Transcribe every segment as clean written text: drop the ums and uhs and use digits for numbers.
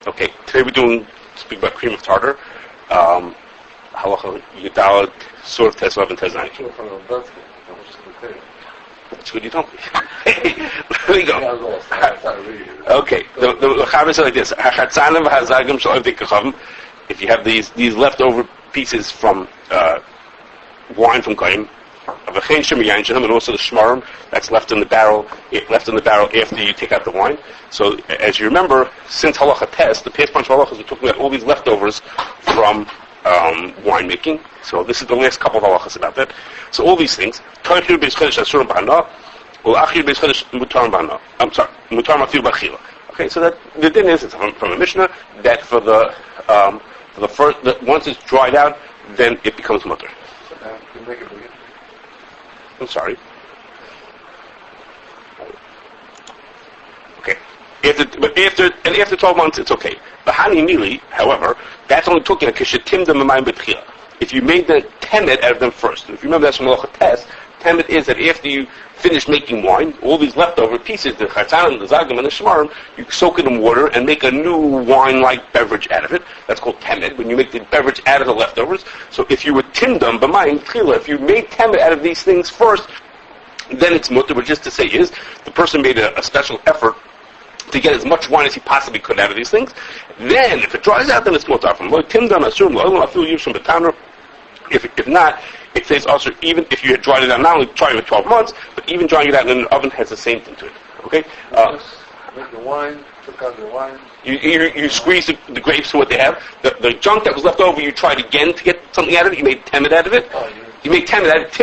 Okay, today we're speak about cream of tartar. Halacha Yudalad, Sur Tesvav and Tezayin. It's good you told me. Here we go. Okay, the Chavis is like this. If you have these leftover pieces from wine from Goyim, and also the shmarim that's left in the barrel after you take out the wine. So, as you remember, since halacha test, the past bunch of halachas, we're talking about all these leftovers from winemaking. So this is the last couple of halachas about that. So all these things. I'm sorry, okay, so that the din is, it's from the Mishnah, that for the first, once it's dried out, then it becomes mutter. I'm sorry. Okay. After 12 months, it's okay. But hani mili, however, that's only talking about kishetim them b'mayim b'tchila. If you made the temet out of them first, if you remember that's from Malacha Test, temet is that after you finish making wine, all these leftover pieces, the chatzan, the zagim, and the shmarim, you soak it in water and make a new wine-like beverage out of it. That's called temet, when you make the beverage out of the leftovers. So if you were timdam b'mayim b'tchila, if you made temet out of these things first, then it's mutter. But just to say is, the person made a special effort to get as much wine as he possibly could out of these things. Then, if it dries out, then it's mutar. If not, it says also, even if you had dried it out, not only drying it 12 months, but even drying it out in an oven has the same thing to it. Okay? Make the wine, took out the wine. You squeeze the grapes to what they have. The junk that was left over, you tried again to get something out of it. You made temet out of it. You made temet out of it.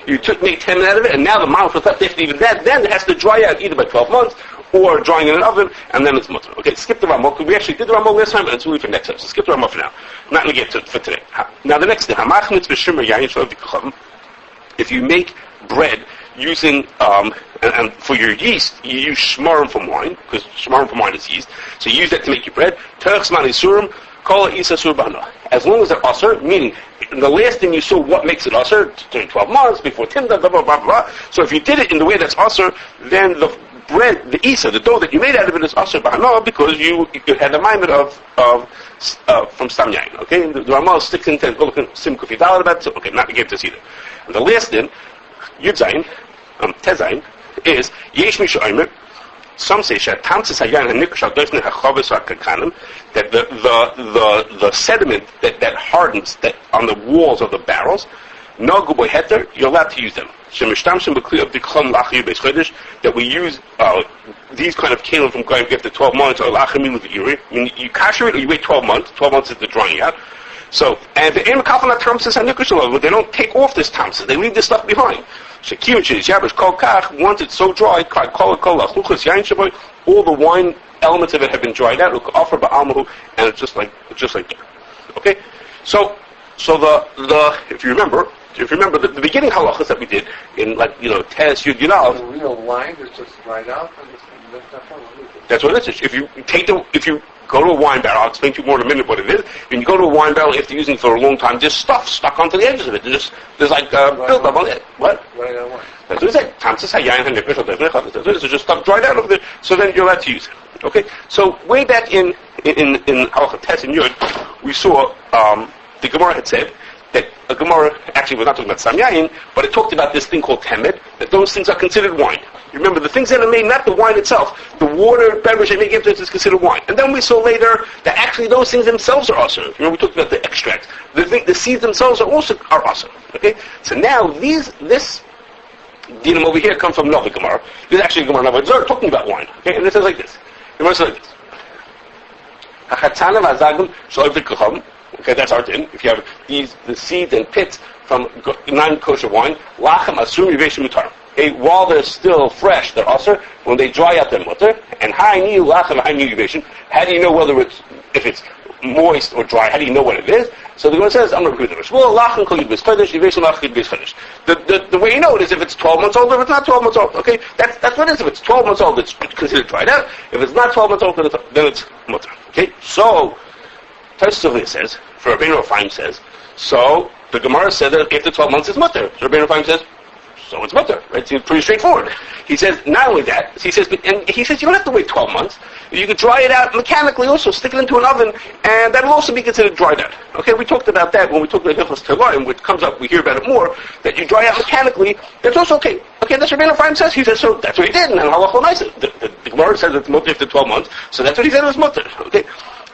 You made temet out of it, and now the mouth was left after even that. Then it has to dry out either by 12 months or drying in an oven, and then it's mutter. Okay, skip the Ramah. We actually did the Ramah last time, and it's really for next time. So skip the Ramah for now. I'm not going to get to it for today. Now the next thing, if you make bread using, and for your yeast, you use shmarim from wine, because shmarim from wine is yeast, so you use that to make your bread. As long as they're asur, meaning the last thing you saw what makes it asur during 12 months, before timda, blah, blah, blah, blah. So if you did it in the way that's asur, then the bread, the isa, the dough that you made out of it is asur b'hana, because you had a maimed from stam yain. Okay, the Ramah is 16:10. Go look at Sim Kufi Dalet about it. So, okay, not to get this either. And the last thing, Yud Zayin, Tezayin, is Yesh Misha Omer. Some say that the sediment that hardens that on the walls of the barrels, no guboy heter, you're allowed to use them. That we use these kind of kalim from going after 12 months, or I mean you kasher it or you wait 12 months. 12 months is the drying out. So, and the but they don't take off this tamsis, they leave this stuff behind. Once it's so dry, all the wine elements of it have been dried out, and it's just like that. Okay? So the if you remember the beginning halachas that we did in Tez Yud Yudal. The real wine is just dried out and that's what it is. If you go to a wine barrel, I'll explain to you more in a minute what it is. When you go to a wine barrel after using it for a long time, there's stuff stuck onto the edges of it. There's like build-up on it. What? Right on wine. That's what it says. There's just stuff dried out of there, so then you're allowed to use it. Okay? So way back in Halacha Tes and Yud, we saw the Gemara had said that a Gemara, actually we're not talking about Sam Yain, but it talked about this thing called Temet, that those things are considered wine. You remember, the things that are made, not the wine itself, the water, beverage they make after it is considered wine. And then we saw later that actually those things themselves are asur. Remember we talked about the extracts. The seeds themselves are asur. Okay? So now this dinam over here comes from Nova Gemara. This is actually Gemara Nova. They're talking about wine. Okay? And it says like this. The Gemara says like this. Okay, that's our din. If you have the seeds and pits from non-kosher wine, lachem asur yiveshim mutar. Okay, while they're still fresh, they're asur. When they dry out, they're mutar. And ha'ini lachem ha'ini yiveshim. How do you know whether if it's moist or dry? How do you know what it is? So the Gemara says, "I'm not good at it." Well, lachem kol yibes chodesh, yiveshim lachem yibes chodesh. The way you know it is if it's 12 months old or if it's not 12 months old. Okay, that's what it is. If it's 12 months old, it's considered dried out. If it's not 12 months old, then it's mutar. Okay, so Tartar says, for Rabbeinu Rafhaim says, so the Gemara said that after 12 months it's mutter. So Rabbeinu Rafhaim says, so it's mutter, right? It seems pretty straightforward. He says, not only that, he says, you don't have to wait 12 months. You could dry it out mechanically also, stick it into an oven, and that will also be considered dried out. Okay, we talked about that when we talked about Hilchos Telayim, which comes up, we hear about it more, that you dry out mechanically, that's also okay. Okay, that's what Rabbeinu Ephraim says. He says, so that's what he did, and halacha l'maaseh. The Gemara says it's mutter after 12 months, so that's what he said it was mutter. Okay,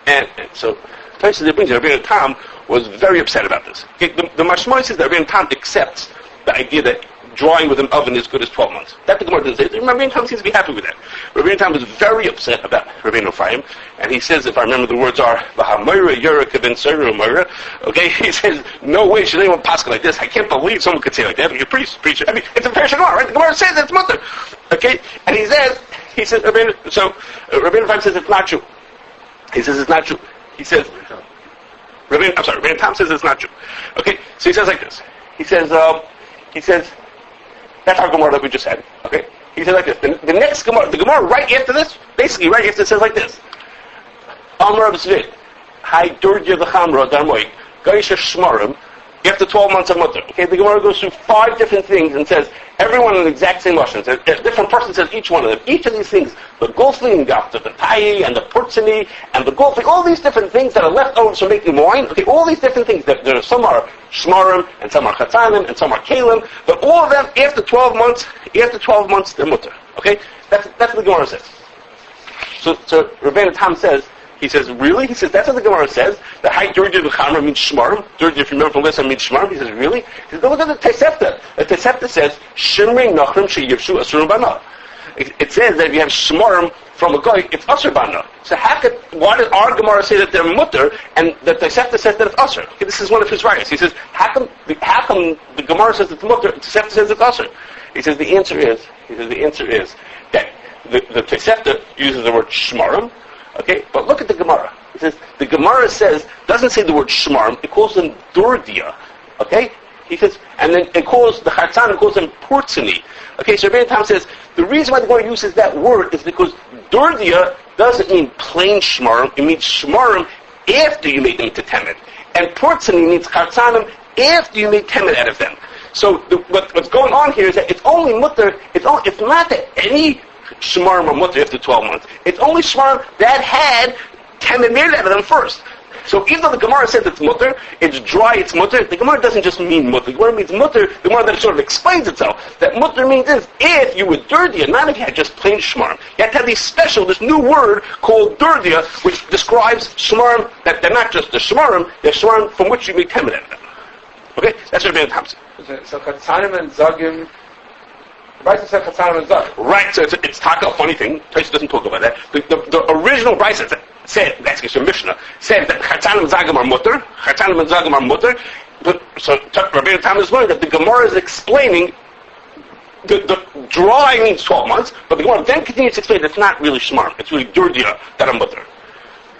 and so, Taisa brings it, Rabbeinu Tam was very upset about this. Okay, the Mashmai says that Rabbeinu Tam accepts the idea that drying with an oven is good as 12 months. That the Gemara doesn't say. Rabbeinu Tam seems to be happy with that. Rabbeinu Tam is very upset about Rabbeinu Ephraim, and he says, if I remember the words are, okay, he says, no way should anyone pass like this. I can't believe someone could say like that. You're preacher. I mean, it's a Gemara, right? The Gemara says it's mutter. Okay, and he says, Rabbeinu Ephraim says it's not true. He says it's not true. He says, Rabbeinu Tam says it's not true. Okay, so he says like this. He says, that's our Gemara that we just had. Okay, he says like this. The next Gemara, the Gemara right after this, basically right after it says like this. Amar B'Svid, Hai Durdia V'Chamra Darmoy, Gaisha Shmarim, after 12 months of mutter. Okay, the Gemara goes through 5 different things and says, everyone in the exact same Lashon. A different person says each one of them. Each of these things, the Golfling, the Tayi, and the Purtzini, and the Golfling, all these different things that are left over from making wine, okay, all these different things, some are Shmarim, and some are Chatzanim, and some are Kalim, but all of them, after 12 months, they're mutter. Okay? That's what the Gemara says. So Rabbeinu Tam says, he says, really? He says, that's what the Gemara says. The high Durdi B'Chamra means Shmarim. Durdi, if you remember from last time, means Shmarim. He says, really? He says, look at the Tosefta. The Tosefta says, Shimrei Nachrim Sheyivshu Asurim Bana. It says that if you have Shmarim from a guy, it's Asur Bana. So why does our Gemara say that they're mutter, and the Tosefta says that it's Asur? Okay, this is one of his riots. He says, how come the Gemara says it's mutter, the Tosefta says it's Asur? He says, the answer is that the Tosefta uses the word Shmarim. Okay, but look at the Gemara. It says the Gemara doesn't say the word shmarm. It calls them durdia. Okay, he says, and then it calls the chatzan. It calls them purtzini. Okay, so Rabbeinu Tam says the reason why the Gemara uses that word is because durdia doesn't mean plain shmarm. It means shmarm after you made them to temet, and purtzini means chatzanim after you made temet out of them. So what's going on here is that it's only mutter. It's not that any shmarim or mutter after 12 months. It's only shmarim that had temet made out of them first. So even though the Gemara says it's mutter, it's dry, it's mutter, the Gemara doesn't just mean mutter. The Gemara means mutter, the Gemara that sort of explains itself. That mutter means this, if you were durdia, not if you had just plain shmarim. You have to have this new word called durdia, which describes shmarim, that they're not just the shmarim, they're shmarim from which you make temet out of them. Okay? That's what Rabbeinu Tam says. So Chatzanim and Zagim, Brisa said Chatzanim and Zagim. Right, so it's taka, a funny thing. Taisa doesn't talk about that. The original Brisa said, that's the Mishnah, said that Chatzanim and Zagim are mutter. Chatzanim and Zagim are mutter. So Rabbeinu Tam is learning that the Gemara is explaining the dry means 12 months, but the Gemara then continues to explain that it's not really shmarm. It's really durdia that are mutter.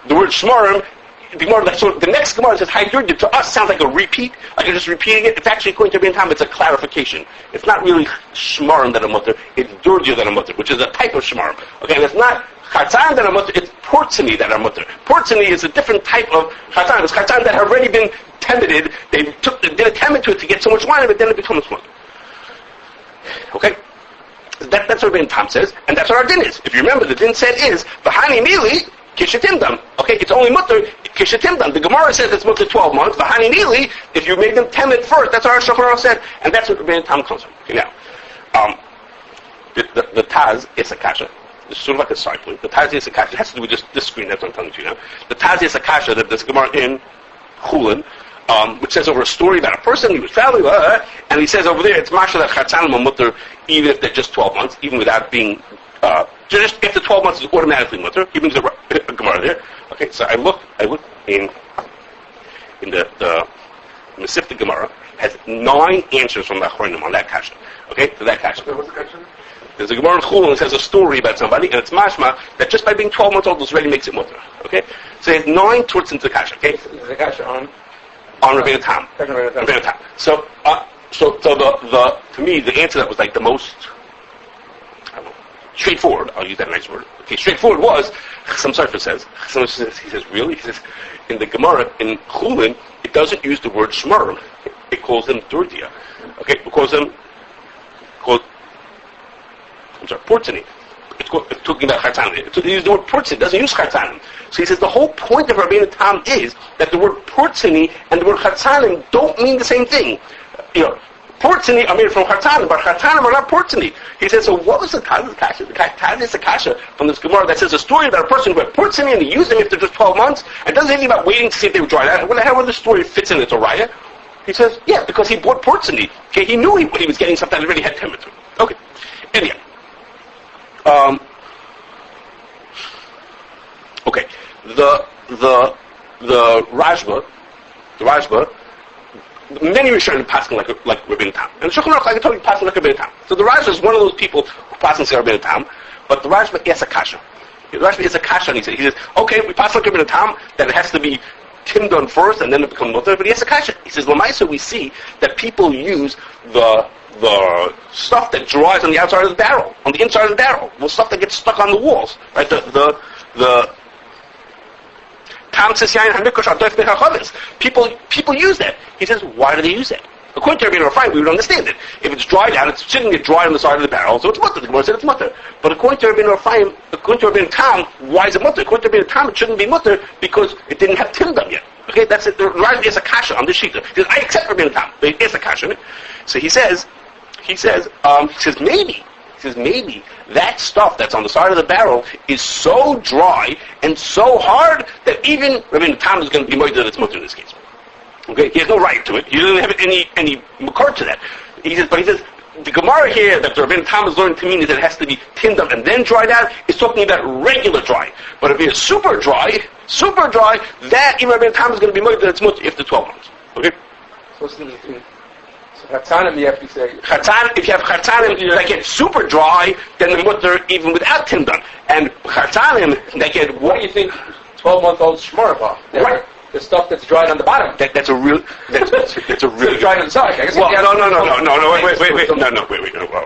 The word shmarim, the next Gemara says, Hi Durdia, to us sounds like a repeat, like you're just repeating it. It's actually, according to Rabbeinu Tam, it's a clarification. It's not really shmarim that are mutter, it's Durdia that are mutter, which is a type of shmarim. Okay, and it's not chatzan that are mutter, it's portzini that are mutter. Portzini is a different type of chatzan. It's chatzan that have already been temeted, they did a temet to it to get so much wine, but then it becomes mutter. Okay? That's what Rabbeinu Tam says, and that's what our din is. If you remember, the din said is, V'hani mili, kishatimdam. Okay, it's only mutter kishatimdam. The Gemara says it's mutter 12 months. V'hani nili, if you made them temet first, that's what our Shulchan Aruch said, and that's what Rabbeinu Tam comes from. Okay, now, the Taz is a kasha. It's sort of like a cycle. The Taz is a kasha. It has to do with this screen. That's what I'm telling you now. The Taz is a kasha that this Gemara in Chulin, which says over a story about a person, he was traveling, and he says over there, it's masha that chatzanim are mutter, even if they're just 12 months, even without being, just after 12 months is automatically mutter. He brings a Gemara there. Okay, so I look in the Mesivta Gemara, has 9 answers from the Achronim on that kasha. Okay, to that kasha. What's the question? There's a Gemara in Chulin that says a story about somebody, and it's mashma that just by being 12 months old, this already makes it mutter. Okay, so there's 9 torts into the kasha. Okay, the kasha on Rabbeinu Tam. Rabbeinu Tam. So the to me the answer that was like the most straightforward. I'll use that nice word. Okay, straightforward was some Sefer says. He says really. He says in the Gemara in Chulin it doesn't use the word shmarim. It calls them durdia. Okay, it calls them called, porcini. It's talking about chartanim. It uses the word porcini. It doesn't use chartanim. So he says the whole point of Rabbeinu Tam is that the word porcini and the word chartanim don't mean the same thing. Porcini are made from chartanim, but chartanim are not porcini. He says, so what was the Taz Kasha? The Taz is the Kasha from this Gemara that says a story about a person who had porcini and he used them after just 12 months and doesn't anything about waiting to see if they were dried out. How the story fits in its Arlah? He says, yeah, because he bought porcini. Okay, he knew what he was getting something that really had temperature. Okay. Anyhow. Okay. The Rajba, many Rishonim passing like Rabbeinu Tam. And Shulchan Aruch, I can tell you, passing like Rabbeinu Tam. So the Rajba is one of those people who passing like Rabbeinu Tam, but the Rajba is a kasha. The Rajba is a kasha, and he says, okay, we pass like Rabbeinu Tam, that it has to be timmed on first, and then it becomes mutter, but he has a kasha. He says, Lamaisa, we see that people use the stuff that dries on the outside of the barrel, on the inside of the barrel, the stuff that gets stuck on the walls, right? The people use that. He says, why do they use that? According to Rabbeinu Rafai, we would understand it. If it's dried out, it's sitting there dry on the side of the barrel, so it's mutter. The Gemara said it's mutter. But according to Rabbeinu Rafai, according to Rabbeinu Tam, why is it mutter? According to Rabbeinu Tam, it shouldn't be mutter because it didn't have timdam yet. Okay, that's it. The Rajba is a kasha on the sheet. He says, I accept Rabbeinu Tam, but it is a kasha. So he says maybe that stuff that's on the side of the barrel is so dry and so hard that even Rabbeinu Tam is going to be moed that it's mutter in this case. Okay, he has no right to it. He doesn't have any makar to that. He says the Gemara here that the Rabbeinu Tam is learning to mean is that it has to be tinned up and then dried out. Is talking about regular dry. But if it is super dry, that even Rabbeinu Tam is going to be moed that it's mutter after 12 months. Okay. So Chatanim, you have to say. If you have Chatanim that get super dry, then the mutter even without timdon. And Chatanim that get. What do you think? 12-month-old shmarva. Right. The stuff that's dried on the bottom. That's a real. That's a real. Dried on the side. I guess Well, no.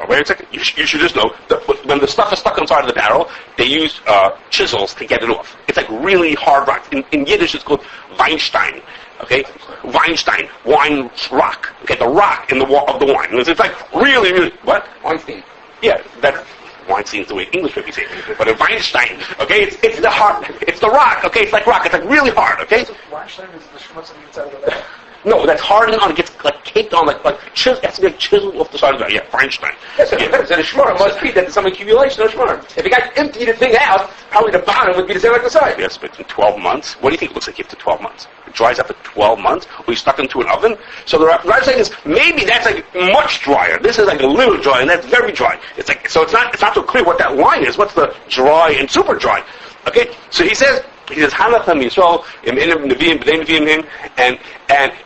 Wait a second. You should just know that when the stuff is stuck inside of the barrel, they use chisels to get it off. It's like really hard rock. In Yiddish, it's called Weinstein. Okay, Weinstein, wine rock. Okay, the rock in the of the wine. It's like really what? Weinstein. Yeah, that Weinstein's the way English would be saying it. But a Weinstein, okay, it's the hard, it's the rock. Okay, it's like rock. It's like really hard. Okay. Weinstein is the schmutz on the inside of the bag. No, that's hardened on. It gets like caked on, like chisel. It has to be like chiseled off the side of the. Yeah, Weinstein. Yes, it depends. And a shmar must be that there's some accumulation of shmar. If you got emptied the thing out, probably the bottom would be the same like the side. Yes, but in 12 months, what do you think it looks like after 12 months? It dries up for 12 months, or you stuck into an oven. So the right saying is maybe that's like much drier. This is like a little dry, and that's very dry. It's like so. It's not so clear what that line is. What's the dry and super dry? Okay, so he says. Hanacham Yisrael Nevi'im B'nei Nevi'im, and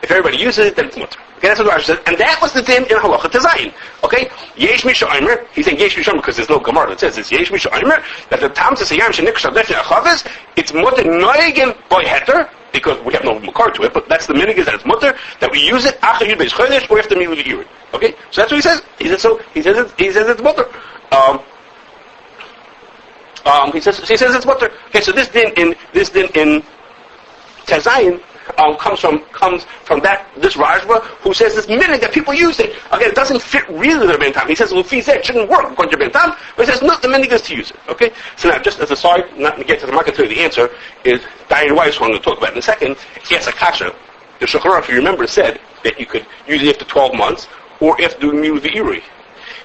if everybody uses it, then it's mutter. Okay, that's what Rashi says, and that was the din in Halacha Tezayin. Okay, Yesh Misha Omer. He's saying Yesh Misha Omer because there's no Gemara that says it's Yesh Misha Omer that the Tam Tzayam Shenik Shadef Achaves. It's mutter noigin by heter because we have no makar to it, but that's the minig is that it's mutter that we use it after Yud Beis Chodesh or after Milu Yud. Okay, so that's what he says. He says so. He says it's mutter. He says it's mutter. Okay, so this din in Tezayin comes from this Rajba who says this minute that people use it. Again, it doesn't fit really the Rabbeinu Tam. He says Lufi said it shouldn't work according to Rabbeinu Tam, but he says no, the minute is to use it. Okay, so now just as a side, not to get to the market, tell you the answer is Diane Weiss, who I'm going to talk about in a second. Yes, a kasha. The Shulchan Aruch, if you remember, said that you could use it after 12 months or after doing Milu V'irui.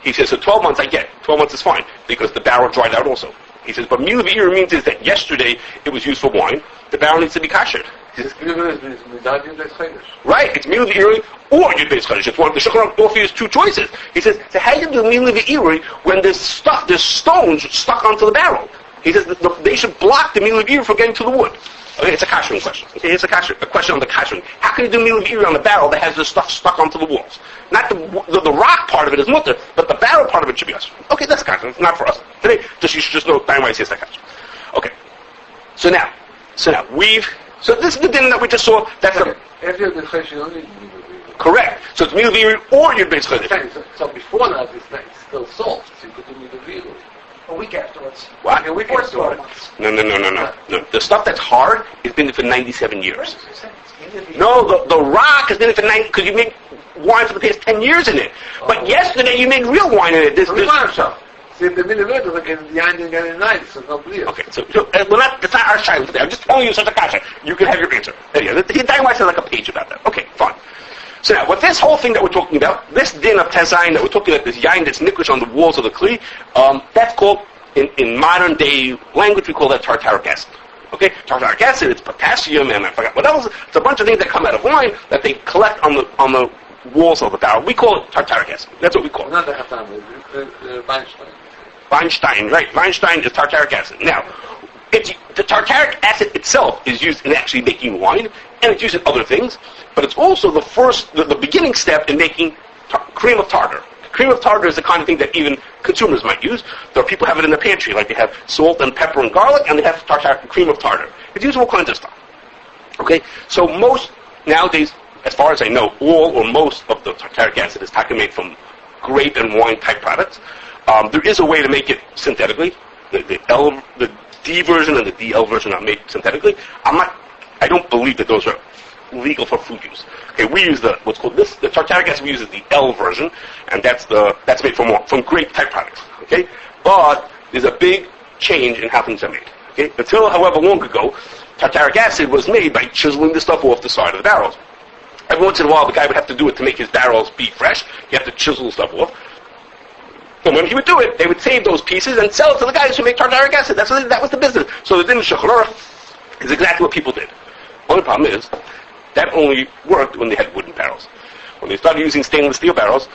He says so 12 months I get. 12 months is fine because the barrel dried out also. He says, but Milu V'ir means is that yesterday it was used for wine. The barrel needs to be kasher. Right, it's Milu V'ir or Yud Beis Chodesh. It's one. The Shulchan Aruch offers two choices. He says, so how do you do Milu V'ir when there's stones stuck onto the barrel? He says they should block the Milu V'ir from getting to the wood. Okay, it's a kashrus question. Okay, it's a question on the kashrus. How can you do Milu V'ir on the barrel that has the stuff stuck onto the walls? Not the rock part of it is mutter, but the barrel part of it should be us. Okay, that's kashrus. It's not for us today. You should just know time why he says that kashrus. Okay. So now this is the din that we just saw. That's the correct. So it's Milu V'ir or Yud Beis Chodesh. So before that, it's still salt, so you could do Milu V'ir. A week afterwards. What? A week or 12 months. No. The stuff that's hard has been there for 97 years. No, the rock has been there for 90. Because you make wine for the past 10 years in it. But yesterday you made real wine in it. See, the millimeter, like in the end, getting nice, so no bleed. Okay, so it's not our shine today. I'm just telling you such a kasha. You can have your answer. Anyway, the entire wine says like a page about that. Okay, fine. So now, with this whole thing that we're talking about, this din of tezayin that we're talking about, this yain that's nikkush on the walls of the kli, that's called, in modern day language, we call that tartaric acid. Okay, tartaric acid, it's potassium, and I forgot what else. It's a bunch of things that come out of wine that they collect on the walls of the barrel. We call it tartaric acid. That's what we call it. Not the Hatan, Weinstein. Weinstein, right. Weinstein is tartaric acid. Now, the tartaric acid itself is used in actually making wine, and it's used in other things, but it's also the beginning step in making cream of tartar. Cream of tartar is the kind of thing that even consumers might use. There are people who have it in their pantry, like they have salt and pepper and garlic, and they have cream of tartar. It's used in all kinds of stuff. Okay? So nowadays, as far as I know, all or most of the tartaric acid is made from grape and wine type products. There is a way to make it synthetically. The D version and the DL version are made synthetically. I don't believe that those are legal for food use. Okay, we use the tartaric acid we use is the L version, and that's made from grape type products. Okay, but there's a big change in how things are made. Okay, until however long ago, tartaric acid was made by chiseling the stuff off the side of the barrels. Every once in a while, the guy would have to do it to make his barrels be fresh. He had to chisel the stuff off. And when he would do it, they would save those pieces and sell it to the guys who make tartaric acid. That was the business. So the din of shecharah is exactly what people did. Only problem is, that only worked when they had wooden barrels. When they started using stainless steel barrels,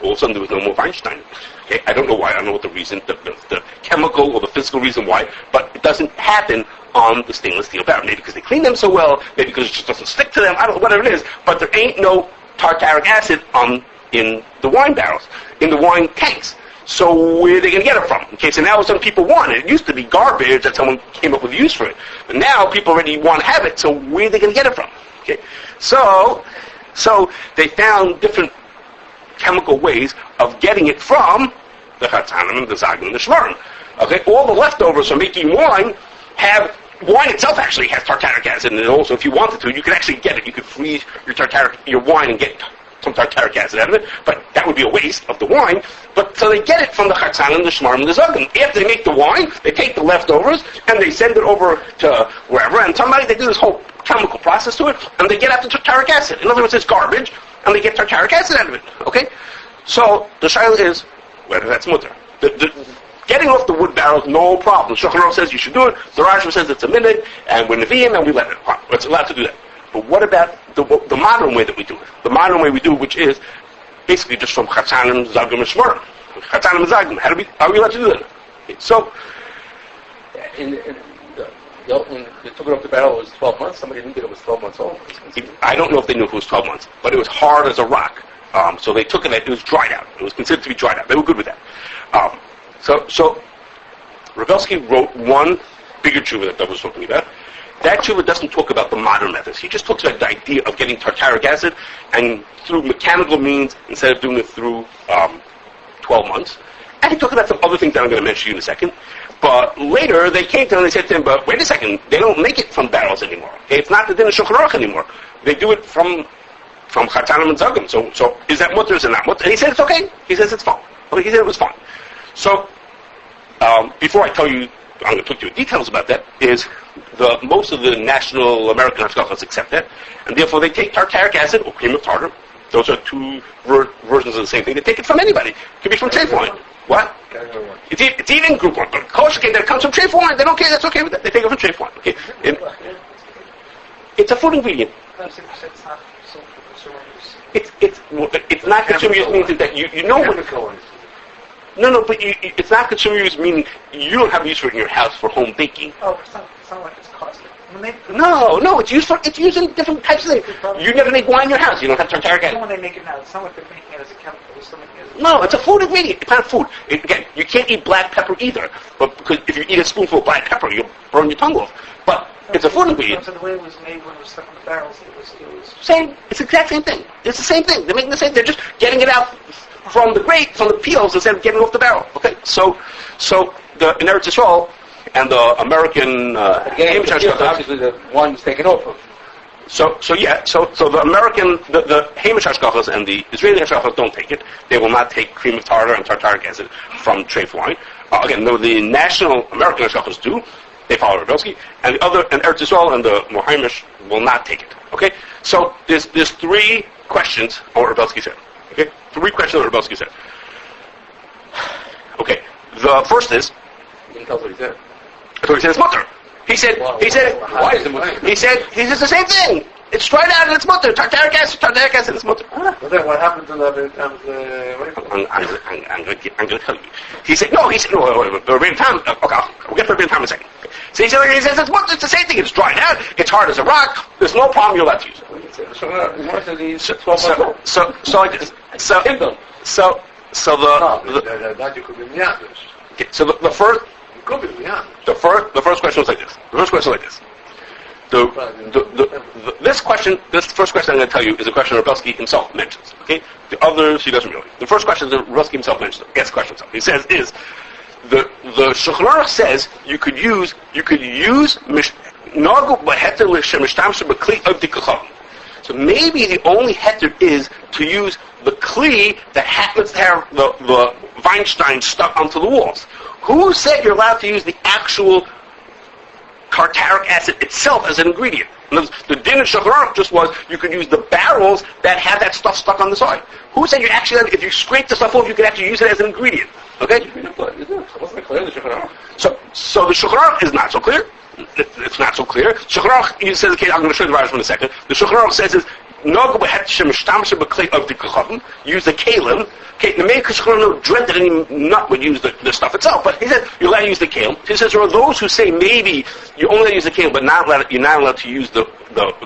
all of a sudden there was no more Weinstein. Okay? I don't know why. I don't know what the reason, the chemical or the physical reason why, but it doesn't happen on the stainless steel barrel. Maybe because they clean them so well, maybe because it just doesn't stick to them, I don't know, whatever it is, but there ain't no tartaric acid in the wine barrels, in the wine tanks. So where are they going to get it from? Okay, so now some people want it. It used to be garbage that someone came up with use for it. But now people already want to have it, so where are they going to get it from? Okay, so they found different chemical ways of getting it from the chatzanim, the zagim, and the shvarim. Okay, all the leftovers from making wine wine itself actually has tartaric acid in it also. If you wanted to, you could actually get it. You could freeze your wine and get some tartaric acid out of it, but that would be a waste of the wine. But so they get it from the chatzanim, the shvarim, and the zagim. After they make the wine, they take the leftovers and they send it over to wherever, and they do this whole chemical process to it, and they get out the tartaric acid. In other words, it's garbage, and they get tartaric acid out of it. Okay? So the shaila is whether that's mutter. Getting off the wood barrels, no problem. The Shulchan Aruch says you should do it. The Rashba says it's a minute, and we're Nevi'im, and we let it. It's allowed to do that. But what about the modern way that we do it? The modern way we do it, which is basically just from Chatzanim, Zagim, and Shmarim. Chatzanim and Zagim. How are we allowed to do that? So, when they took it off the barrel, it was 12 months. Somebody knew that it was 12 months old. I don't know if they knew if it was 12 months, but it was hard as a rock. So they took it, it was dried out. It was considered to be dried out. They were good with that. So Ravelsky wrote one bigger tshuva that I was talking about. That tshuva doesn't talk about the modern methods. He just talks about the idea of getting tartaric acid and through mechanical means instead of doing it through 12 months. And he talked about some other things that I'm going to mention to you in a second. But later they came to him and they said to him, but wait a second, they don't make it from barrels anymore. Okay? It's not the din of Shulchan Aruch anymore. They do it from Chatzanim and Zagim. So is that mutter or is it not mutter? And he said it's okay. He says it's fine. Okay, he said it was fine. So before I tell you, I'm going to talk to you in details about that, is most of the national American hashgachas accept that, and therefore they take tartaric acid or cream of tartar. Those are two versions of the same thing. They take it from anybody. It could be from chafe wine. What? It's even group wine. But kosher that comes from chafe wine, they don't care. That's okay with that. They take it from chafe wine. Okay. It's a food ingredient. It's not consumer use means that you know what. No, but it's not consumer use, meaning you don't have use for it in your house for home baking. Oh, it's not like it's costly. No, it's used in different types of things. You never make wine in your house. You don't have tartaric acid. When they make it now, it's not like they're making it as a chemical. No, it's a food ingredient. It's not food. Again, you can't eat black pepper either. But because if you eat a spoonful of black pepper, you'll burn your tongue off. But it's a food ingredient. So the way it was made when it was stuck in the barrels, it was same. It's the exact same thing. It's the same thing. They're making the same. They're just getting it out from the grape, from the peels, instead of getting off the barrel. Okay, so in Eretz Yisrael and the American obviously the one was taken off of. So the American, the Hamish hashgachas and the Israeli hashgachas don't take it. They will not take cream of tartar and tartaric acid from treif wine. Again, no, the national American hashgachas do. They follow Rebelsky, and the other, and Eretz Yisrael and the Mohamish will not take it. Okay, so there's three questions on what Rebelsky said. Okay, three questions on what Rebelsky said. Okay, the first is. He didn't tell us what he said. So he said it's mutter. He said, Why is it mutter? he said the same thing. It's dried out and it's mutter. Tartaric acid, it's mutter. But then what happened to that I'm going to tell you. He said, no, Rabbeinu Tam, okay, we'll get to Rabbeinu Tam in a second. So he says it's mutter, it's the same thing. It's dried out, it's hard as a rock, there's no problem, you're allowed to use it. that you could be miyadosh. Okay, so the first, You could be miyadosh. the first question was like this. This first question I'm going to tell you is a question Rebelsky himself mentions. Okay, the others he doesn't really. The first question that Rebelsky himself mentions, asks question himself. He says is the Shulchan Aruch says you could use nagu b'heter l'shemishtamshe b'kli of dikacham. So maybe the only heter is to use the kli that happens to have the Weinstein stuck onto the walls. Who said you're allowed to use the actual tartaric acid itself as an ingredient? The din of Shulchan Aruch just was you could use the barrels that have that stuff stuck on the side. Who said you actually, if you scrape the stuff off, you could actually use it as an ingredient? Okay? Wasn't it clear in the Shulchan Aruch? So the Shulchan Aruch is not so clear. It's not so clear. Shulchan Aruch, he says, okay, I'm going to show you the Rajah in a second. The Shulchan Aruch says is use the kalim. Okay, the main Shulchan dread that any nut would use the stuff itself, but he said you're allowed to use the kalim. He says there are those who say maybe you only use the kalim, but you're not allowed to use the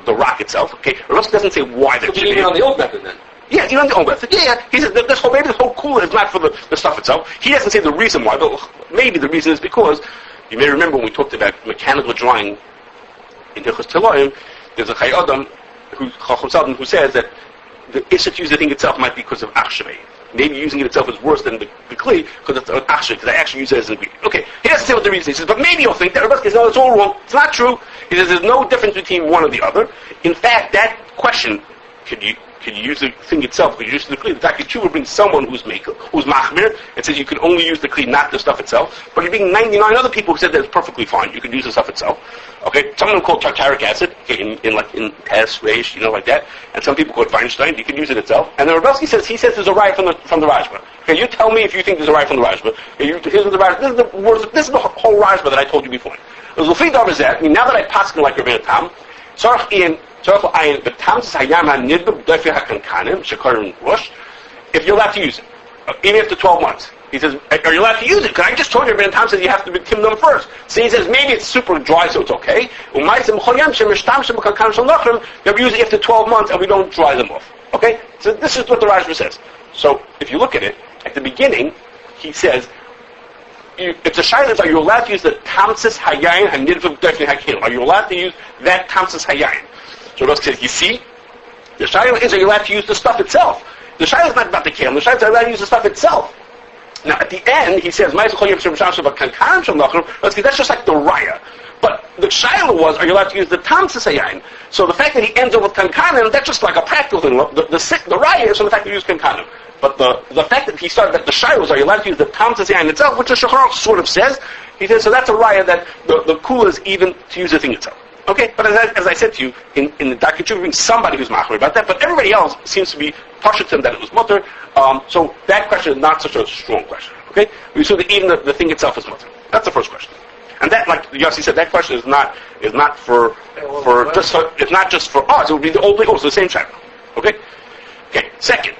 rock itself. Okay, Russ doesn't say why that should be. Even on the old method then. Yeah, even on the old method. Yeah. He says maybe this whole cooler is not for the stuff itself. He doesn't say the reason why, but maybe the reason is because you may remember when we talked about mechanical drying in Hilchos Teloim, there's a Chai Adam who says that the issue to use the thing itself might be because of achshavei. Maybe using it itself is worse than the kli because it's an achshavei, because I actually use it as an ingredient. Okay, he doesn't say what the reason is. He says, but maybe you'll think that Rebbe says, no, it's all wrong. It's not true. He says there's no difference between one or the other. In fact, that question, could you use the thing itself? Could you use the kli? The Takei would bring someone who's machmir and says you can only use the kli, not the stuff itself. But you're being 99 other people who said that it's perfectly fine. You can use the stuff itself. Okay, some of them call it tartaric acid, okay, in Tess, Reish, like that. And some people call it Weinstein. You can use it itself. And then Rebelsky says there's a riot from the Rajba. Okay, you tell me if you think there's a riot from the Rajba. Here's what the Rajba. This is the whole Rajba that I told you before. Now that I pass like Rabbeinu Tam, if you're allowed to use it, even after 12 months. He says, are you allowed to use it? Because I just told you, Rabbeinu Tam says you have to tim them first. So he says, maybe it's super dry, so it's okay. They'll use it after 12 months, and we don't dry them off. Okay? So this is what the Rajba says. So if you look at it, at the beginning, he says, it's a shayla, are you allowed to use the tamsis hayayin hanidvav defni hakel? Are you allowed to use that tamsis hayayin? So Rebbe says, you see, the shayla is, are you allowed to use the stuff itself? The shayla is not about the kelim. The shayla is, are you allowed to use the stuff itself? Now, at the end, he says, that's just like the raya. But the shayla was, are you allowed to use the tamsis hayayin? So the fact that he ends up with kankanim, that's just like a practical thing. The raya is from the fact that he used kankanim. But the fact that he started that the shayla was, are you allowed to use the tamsis hayayin itself, which the Shulchan Aruch sort of says, he says, so that's a raya that the kula is even to use the thing itself. Okay, but as I said to you, in the Darkei Tshuva, being somebody who's machmir about that, but everybody else seems to be partial to him that it was mutter. So that question is not such a strong question. Okay, we saw that even the thing itself is mutter. That's the first question, and that, like Yossi said, that question is not for it's not just for us. It would be the old people, so the same chapter. Okay, second,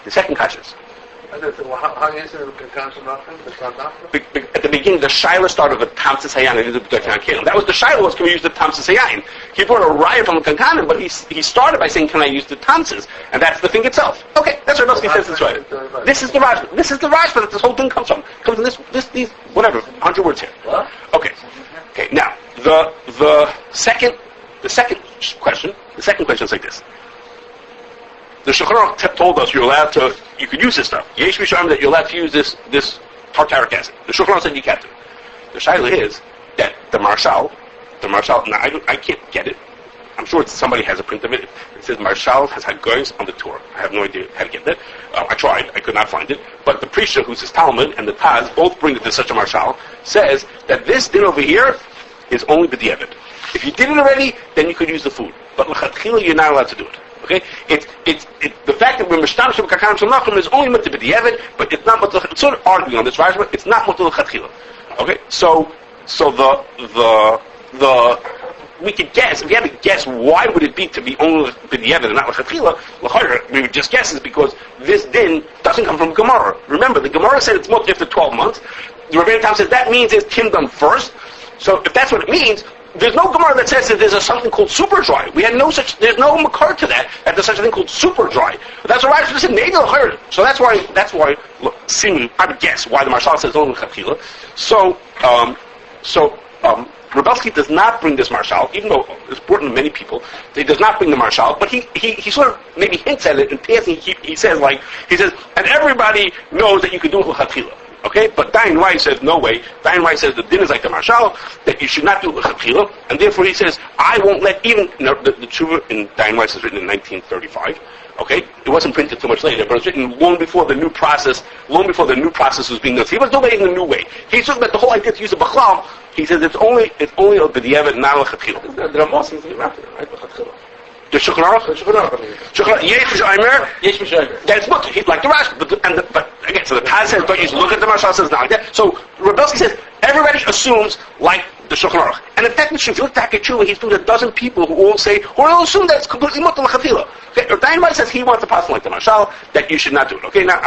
the second question is. How do you answer the kankan nothing? At the beginning, the shayla started with tamsis hayayin and the that was the shayla was, can we use the tamsis hayayin? He brought a raya from the kankanim, but he started by saying, can I use the tamsis? And that's the thing itself. Okay, that's what Rebelsky says. It's right. This is the Rajba. This is the Rajba that this whole thing comes from. It comes from these 100 words here. What? Okay. Now the second question is like this. The Shulchan Aruch told us you could use this stuff. Yesh Misham that you're allowed to use this tartaric acid. The Shulchan Aruch said you can't do. The shayla is that the marshal. Now I can't get it. I'm sure somebody has a print of it. It says Marshal has Hagoyos on the Torah. I have no idea how to get that. I tried. I could not find it. But the Prisha, who's his Talmud, and the Taz both bring it to such a Marshal, says that this din over here is only b'diavad. If you did it already, then you could use the food. But l'chatchila, you're not allowed to do it. Okay? The fact that we're mishtam shem kakaram shem is only mutter b'diavad, but it's not mutter. It's sort of arguing on this, right? It's not mutter l'chatchila. Okay? So we could guess, if we had to guess, why would it be to be only b'diavad and not l'chatchila? L'chayr, we would just guess is because this din doesn't come from Gemara. Remember, the Gemara said it's mutter after 12 months. The Rebbeinu Tam says that means it's kim done first. So if that's what it means, there's no Gemara that says that there's something called super dry. There's no makar to that there's such a thing called super dry. But that's what Rashi said, maybe l'chayr. So that's why, look, I would guess why the Marshal says only l'chatchila. So Rebelsky does not bring this Marshal, even though it's important to many people. He does not bring the Marshal, but he sort of maybe hints at it in passing. He says, and everybody knows that you can do it l'chatchila. Okay, but Dayan Weiss says no way. Dayan Weiss says the din is like the Marshal, that you should not do l'chatchila, and therefore he says I won't let even the tshuva in Dayan Weiss is written in 1935. Okay, it wasn't printed too much later, but it was written long before the new process. Long before the new process was being done. He was doing it in a new way. He's talking about the whole idea to use a bachlal. He says it's only a b'diavad, not l'chatchila. There are more things after that, right? L'chatchila. The Shulchan Aruch, Yesh Aimer, that's not like the Rashi, but again, so the Taz says don't use look at the Marshal says not like that. So Rebelsky says everybody assumes like the Shulchan Aruch, and in fact, if you look at Haketshuva, he's doing a dozen people who all assume that it's completely mutter l'chatchila. Okay, Dayan says he wants to pass like the Marshal that you should not do it. Okay, now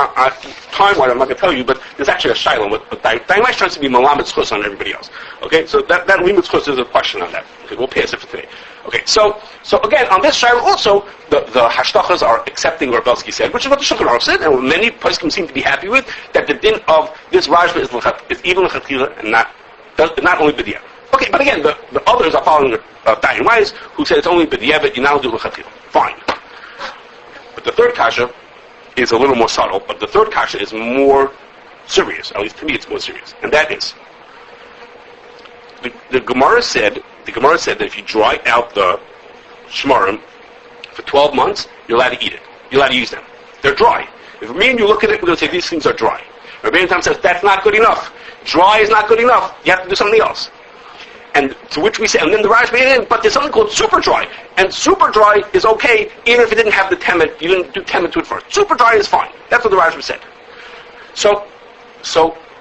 time-wise I'm not going to tell you, but there's actually a shaila. But Dayan tries to be malamed zchus on everybody else. Okay, so that limit zchus is a question on that. Okay, we'll pass it for today. Okay, so again, on this shaila also, the hashtachas are accepting what Rebelsky said, which is what the Shulchan Aruch said, and many poskim seem to be happy with, that the din of this rajva is even l'chatchila and not only b'diavad. Okay, but again, the others are following Dayan Weiss, who said it's only b'diavad, you now do l'chatchila. Fine. But the third kasha is a little more subtle, but the third kasha is more serious, at least to me it's more serious, and that is, the Gemara said that if you dry out the shmarim for 12 months, you're allowed to eat it. You're allowed to use them. They're dry. If me and you look at it, we're going to say these things are dry. Rebbeinu Tam says that's not good enough. Dry is not good enough. You have to do something else. And to which we say, and then the Rashi, but there's something called super dry. And super dry is okay, even if it didn't have the temet, you didn't do temet to it first. Super dry is fine. That's what the Rashi said.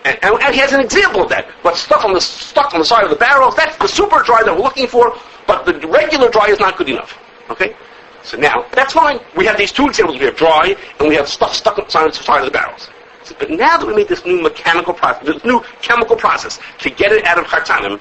And he has an example of that. But stuck on the side of the barrels, that's the super dry that we're looking for, but the regular dry is not good enough. Okay? So now, that's fine. We have these two examples. We have dry, and we have stuff stuck on the side of the barrels. So, but now that we made this new mechanical process, this new chemical process, to get it out of Chartanim,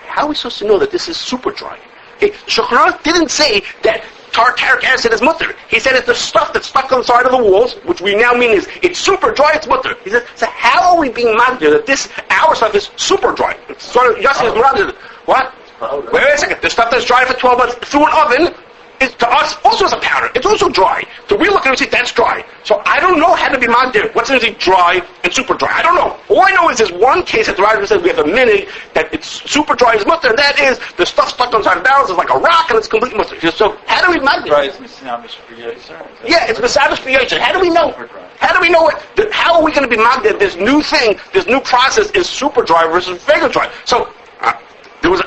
how are we supposed to know that this is super dry? Okay, Shulchan Aruch didn't say that tartaric acid is mutter. He said it's the stuff that's stuck on the side of the walls, which we now mean is it's super dry, it's mutter. He said, so how are we being magdir that our stuff is super dry? It's sort of, Yossi is magdir. What? Wait a second. The stuff that's dry for 12 months through an oven, to us also is a powder. It's also dry. So we look at it and say, that's dry. So I don't know how to be magdir. What's in dry and super dry? I don't know. All I know is there's one case that the Rashi says we have a minute that it's super dry as mutter, and that is the stuff stuck on the side of the barrels is like a rock and it's completely mutter. So how do we magdir? Dry is misnamish b'yoser. Yeah, it's misnamish b'yoser. How do we know? How do we know it? How are we going to be magdir? This new thing, this new process is super dry versus regular dry. So there was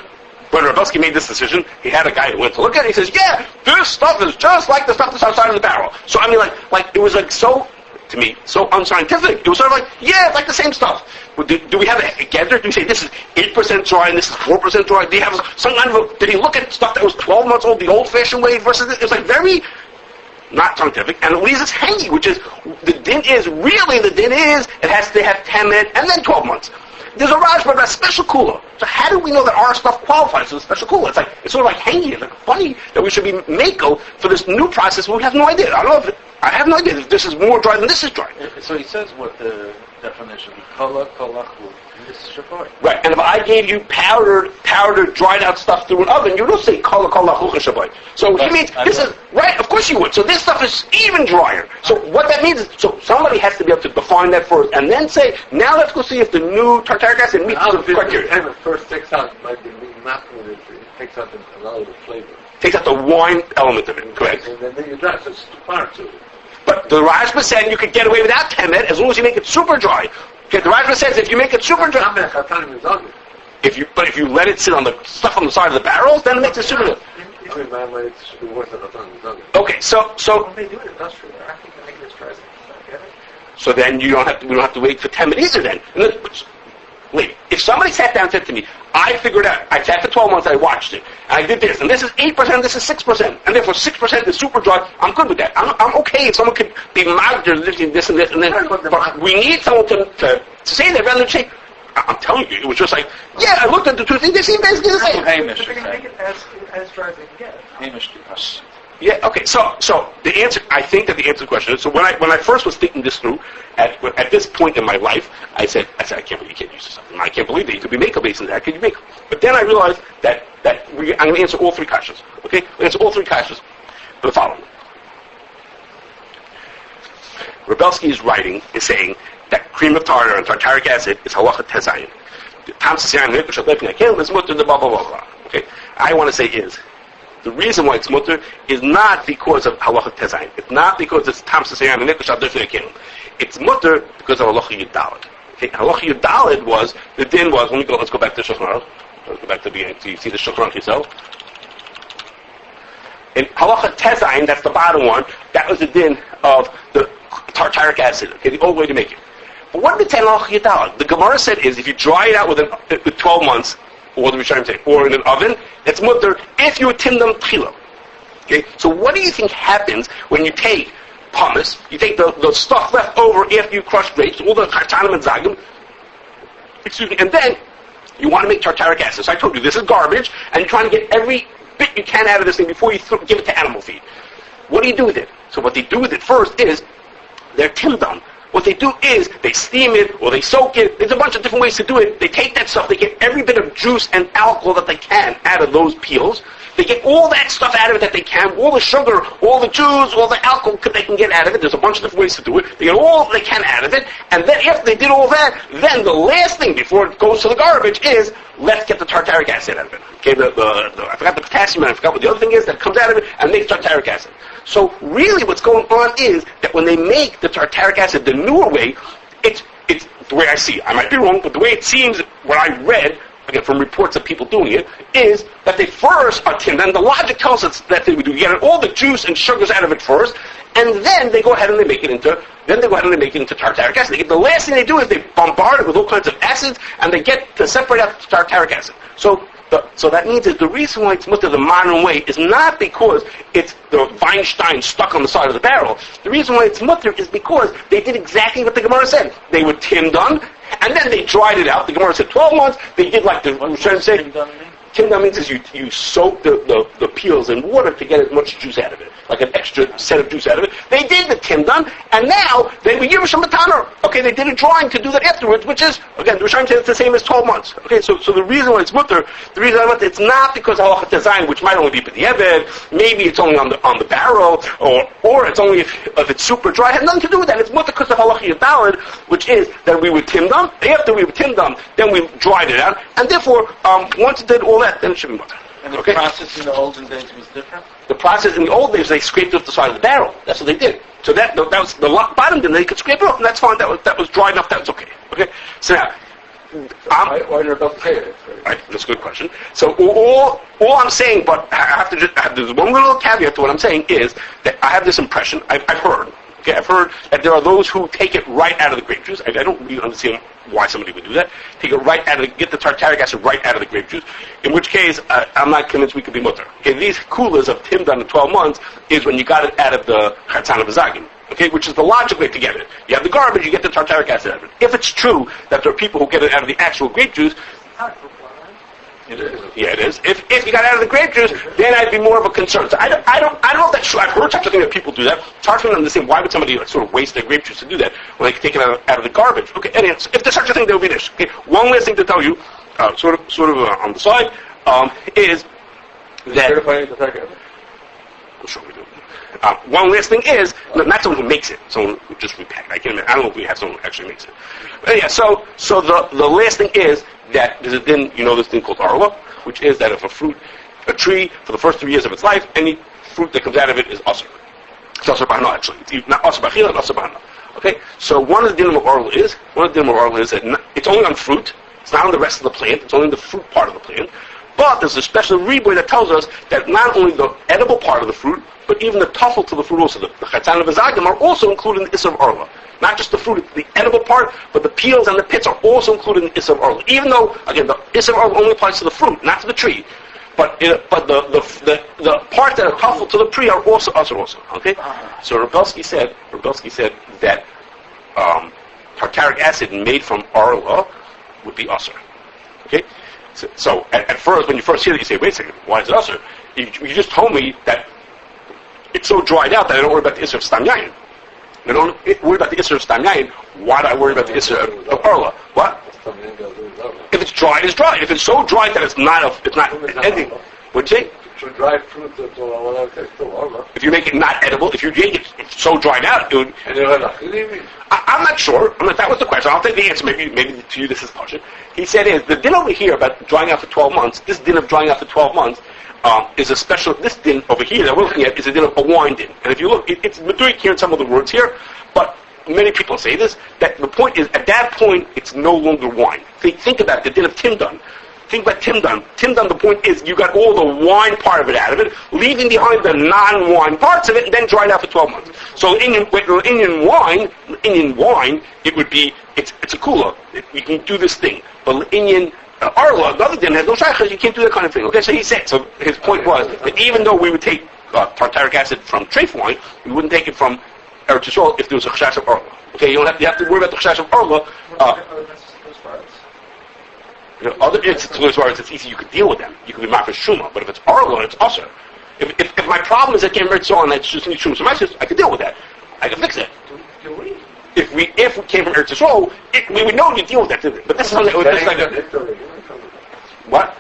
when Rebelsky made this decision, he had a guy who went to look at it, he says, yeah, this stuff is just like the stuff that's outside of the barrel. So I mean, like it was like so, to me, so unscientific. It was sort of like, yeah, it's like the same stuff. Do we have a gather? Do we say this is 8% dry and this is 4% dry? Do you have some kind of did he look at stuff that was 12 months old, the old-fashioned way versus it was like very not scientific, and it leaves us hanging, which is, the din is it has to have 10 minutes and then 12 months. There's a Rajba about special kula. So how do we know that our stuff qualifies for the special kula? It's sort of like hanging. It's like funny that we should be mako for this new process. We have no idea. I have no idea if this is more dry than this is dry. So he says what the definition is. Kala, kalachlu. This is shabai. Right. And if I gave you powdered, dried out stuff through an oven, you don't say kala, kalachlu, shabai. So he means this is right. Of course you would. So this stuff is even drier. So what that means is, so somebody has to be able to define that first, and then say, now let's go see if the new tartaric acid meets the criteria. The first 6 hours might be not going to takes out a lot of the flavor. Takes out the wine element of it, correct? And then you dry, so it's two parts of it. But the Rashba said you could get away without temet as long as you make it super dry. Okay, the Rashba says if you make it super dry, if you let it sit on the stuff on the side of the barrels, then it makes it super dry. Okay, so When they do it industrially, I think they make it as dry as they can get it. so then we don't have to wait for temet either. Then wait, if somebody sat down and said to me, I figured out, I sat for 12 months, I watched it, and I did this, and this is 8%, this is 6%, and therefore 6% is super dry, I'm good with that. I'm okay if someone could be milder lifting this and this, and then, but we need someone to say that rather than say, I'm telling you, it was just like, yeah, I looked at the two things, they seem basically the same. Hamish, they're going to make it as dry as they can get it. Hamish, Yeah. Okay. So the answer, I think that the answer to the question is, so when I first was thinking this through, at this point in my life, I said I can't believe you can't use this stuff. I can't believe that you could be makeup based on that. Could you make? But then I realized that I'm going to answer all three kashrus. Okay. I'm going to answer all three kashrus. The following. Rebelsky is saying that cream of tartar and tartaric acid is halacha tezayin. Okay. I want to say is. The reason why it's mutter is not because of halacha tezayin. It's not because it's tam sasayam and nekush adifnei kelim. It's mutter because of halacha yudalid. Okay, halacha yudalid was the din was. Let's go back to Shulchan Aruch. Let's go back to the beginning. So you see the Shulchan Aruch yourself. In halacha tezayin, that's the bottom one. That was the din of the tartaric acid. Okay, the old way to make it. But what did it say in halacha yudalid? The Gemara said is if you dry it out with 12 months. Or the Rishonim say, or in an oven, it's mutter if you tim them tchila. Okay, so what do you think happens when you take pumice, you take the stuff left over after you crush grapes, all the tartanim and zagim, and then you want to make tartaric acid. So I told you, this is garbage, and you're trying to get every bit you can out of this thing before you give it to animal feed. What do you do with it? So what they do with it first is, they're timdam. What they do is they steam it or they soak it. There's a bunch of different ways to do it. They take that stuff, they get every bit of juice and alcohol that they can out of those peels. They get all that stuff out of it that they can, all the sugar, all the juice, all the alcohol they can get out of it. There's a bunch of different ways to do it. They get all they can out of it. And then after they did all that, then the last thing before it goes to the garbage is, let's get the tartaric acid out of it. Okay, I forgot the potassium and I forgot what the other thing is that comes out of it and makes tartaric acid. So really what's going on is that when they make the tartaric acid the newer way, it's the way I see it. I might be wrong, but the way it seems, what I read, again from reports of people doing it, is that they first are tinned, and the logic tells us that they would do. You get all the juice and sugars out of it first, and then they go ahead and they make it into tartaric acid. The last thing they do is they bombard it with all kinds of acids, and they get to separate out the tartaric acid. So that means that the reason why it's mutter the modern way is not because it's the Weinstein stuck on the side of the barrel. The reason why it's mutter is because they did exactly what the Gemara said. They were timdon, and then they dried it out. The Gemara said 12 months. They did like the Rishonim said. Timdon means is you soak the peels in water to get as much juice out of it, like an extra set of juice out of it. They did the timdon, and now they were Yerusha Mataner. Okay, they did a drawing to do that afterwards, which is, again, the Rishonim said it's the same as 12 months. Okay, so the reason why it's mutter, it's not because of halacha design, which might only be b'diavad, maybe it's only on the barrel, or it's only if it's super dry. It has nothing to do with that. It's mutter because of halacha yadalid, which is that we would timdon. After we would timdon, then we dried it out, and therefore, once it did all that, then it should be mutter. And the process in the olden days was different? The process in the old days, they scraped off the side of the barrel. That's what they did. So that was the bottom, then they could scrape it off, and that's fine. That was dry enough. That was okay. Okay. So now, why are you about to say it? Right, that's a good question. So all I'm saying, but I have to there's one little caveat to what I'm saying is that I have this impression. I've heard. Okay, I've heard that there are those who take it right out of the grape juice. I don't really understand why somebody would do that. Take it right out of get the tartaric acid right out of the grape juice. In which case, I'm not convinced we could be mutter. Okay, these coolers of timdon in 12 months is when you got it out of the chatzan of zagim. Okay, which is the logical way to get it. You have the garbage, you get the tartaric acid out of it. If it's true that there are people who get it out of the actual grape juice, It is. yeah, it is. If you got out of the grape juice, then I'd be more of a concern. So I don't know if that's true. I've heard such a thing that people do that. It's hard for me to understand why would somebody sort of waste their grape juice to do that when they can take it out of the garbage. Okay, and if there's such a thing, there will be this. Okay, one last thing to tell you, sort of on the side, is that. I'm sure we do. One last thing is not someone who makes it, someone who just repacked. I don't know if we have someone who actually makes it. But yeah, so the last thing is that there's this thing called Arlah, which is that if a fruit a tree for the first 3 years of its life, any fruit that comes out of it is asr. It's asr b'hana actually. It's not asr b'achila, not asr b'hana. Okay? So one of the dinim of Arlah is that it's only on fruit, it's not on the rest of the plant, it's only on the fruit part of the plant. But there's a special riboy that tells us that not only the edible part of the fruit, but even the tuffle to the fruit also, the chatzan and the zagim are also included in the Isser of Arlah. Not just the fruit, the edible part, but the peels and the pits are also included in the Isser of Arlah. Even though, again, the Isser of Arlah only applies to the fruit, not to the tree. But the parts that are tuffle to the tree are also Asr also. Okay? So Rebelsky said that tartaric acid made from Arlah would be Asr. Okay? So at first, when you first hear it, you say, wait a second, why is it usher? You just told me that it's so dried out that I don't worry about the Isser of Stam Yayin. I don't worry about the Isser of Stam Yayin. Why do I worry about the Isser of Arlah? What? If it's dry, it's dry. If it's so dry that it's not ending. What'd you say? To dry fruit, that's all I want to take to Arlah. If you make it not edible, if you make it so dried out, it would... And you're not mean? I'm not sure. That was the question. I'll take the answer. Maybe to you this is partial. He said the din over here about drying out for 12 months, this din of drying out for 12 months is a special, this din over here that we're looking at is a din of a wine din. And if you look, it's Meduik here in some of the words here, but many people say this, that the point is, at that point, it's no longer wine. Think about the din of Timdon. Think about Timdon. Timdon, the point is, you got all the wine part of it out of it, leaving behind the non-wine parts of it, and then dried out for 12 months. So Indian wine, it would be, it's a kula. You can do this thing. But Indian Arlah, the other din has no shaykhs, you can't do that kind of thing. Okay, so he said, so his point was that even though we would take tartaric acid from treif wine, we wouldn't take it from Eretz Yisrael if there was a chashash of Arlah. Okay, you have to worry about the chashash of Arlah. Other instances where it's easy, you could deal with them. You could be mafresh shuma, but if it's Arlah, it's usher. If my problem is I can't read so and I just need shuma, I could deal with that. I can fix it. If we came from Eretz Yisrael, we would know to deal with that. But this is something that what?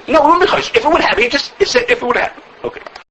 No, we wouldn't be chayish. If it would happen, if it would happen. Okay.